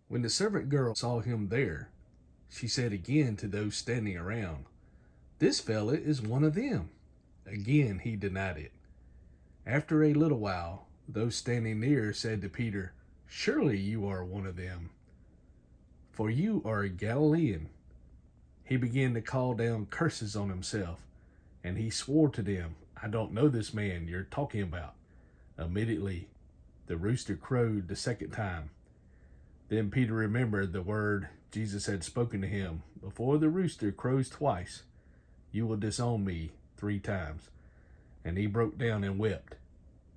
When the servant girl saw him there, she said again to those standing around, "This fellow is one of them." Again he denied it. After a little while, those standing near said to Peter, "Surely you are one of them, for you are a Galilean." He began to call down curses on himself, and he swore to them, "I don't know this man you're talking about." Immediately, the rooster crowed the second time. Then Peter remembered the word Jesus had spoken to him, "Before the rooster crows twice, you will disown me 3 times." And he broke down and wept.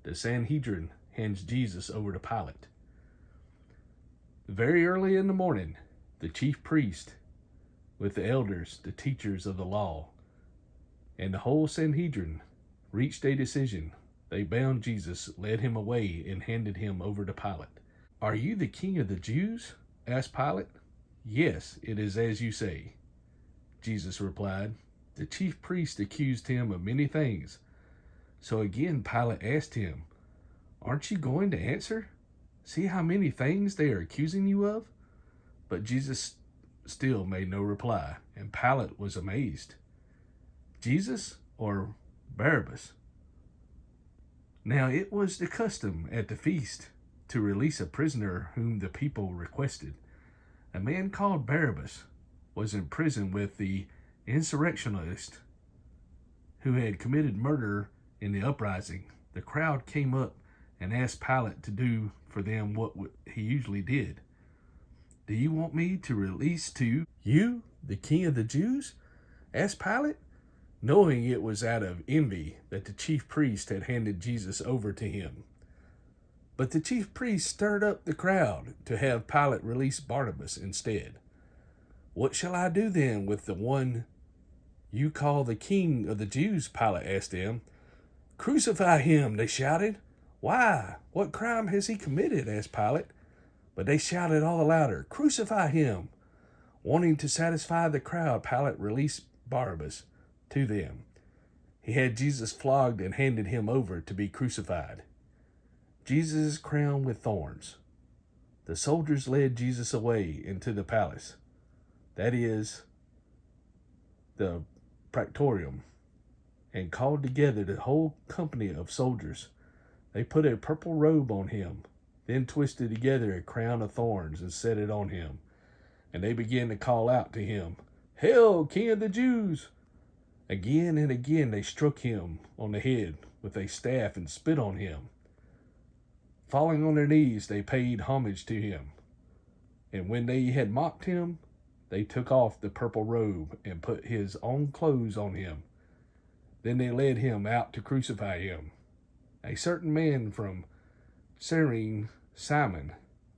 The Sanhedrin hands Jesus over to Pilate. Very early in the morning, the chief priest, with the elders, the teachers of the law, and the whole Sanhedrin, reached a decision. They bound Jesus, led him away, and handed him over to Pilate. "Are you the king of the Jews?" asked Pilate. "Yes, it is as you say," Jesus replied. The chief priest accused him of many things. So again Pilate asked him, "Aren't you going to answer? See how many things they are accusing you of?" But Jesus still made no reply, and Pilate was amazed. Jesus or Barabbas? Now it was the custom at the feast to release a prisoner whom the people requested. A man called Barabbas was in prison with the insurrectionist who had committed murder in the uprising. The crowd came up and asked Pilate to do for them what he usually did. "Do you want me to release to you the king of the Jews?" asked Pilate, knowing it was out of envy that the chief priest had handed Jesus over to him. But the chief priest stirred up the crowd to have Pilate release Barabbas instead. "What shall I do then with the one you call the king of the Jews?" Pilate asked them. "Crucify him," they shouted. "Why? What crime has he committed?" asked Pilate. But they shouted all the louder, "Crucify him." Wanting to satisfy the crowd, Pilate released Barabbas to them. He had Jesus flogged and handed him over to be crucified. Jesus is crowned with thorns. The soldiers led Jesus away into the palace, that is, the Praetorium, and called together the whole company of soldiers. They put a purple robe on him, then twisted together a crown of thorns and set it on him. And they began to call out to him, "Hail, King of the Jews!" Again and again they struck him on the head with a staff and spit on him. Falling on their knees, they paid homage to him. And when they had mocked him, they took off the purple robe and put his own clothes on him. Then they led him out to crucify him. A certain man from Cyrene, Simon,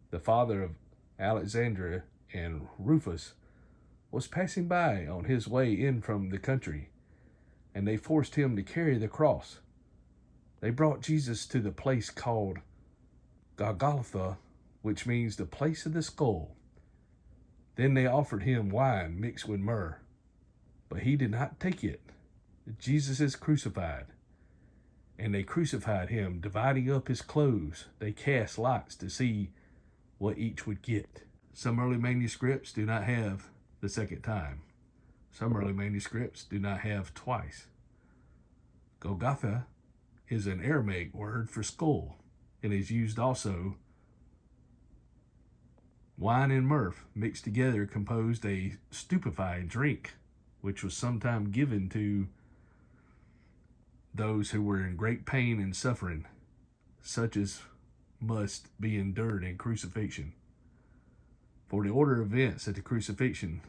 the father of Alexandra and Rufus, was passing by on his way in from the country, and they forced him to carry the cross. They brought Jesus to the place called Golgotha, which means the place of the skull. Then they offered him wine mixed with myrrh, but he did not take it. Jesus is crucified. And they crucified him, dividing up his clothes. They cast lots to see what each would get. Some early manuscripts do not have the second time. Some early manuscripts do not have twice. Golgotha is an Aramaic word for skull, and is used also. Wine and myrrh mixed together composed a stupefying drink, which was sometimes given to those who were in great pain and suffering, such as must be endured in crucifixion. For the order of events at the crucifixion,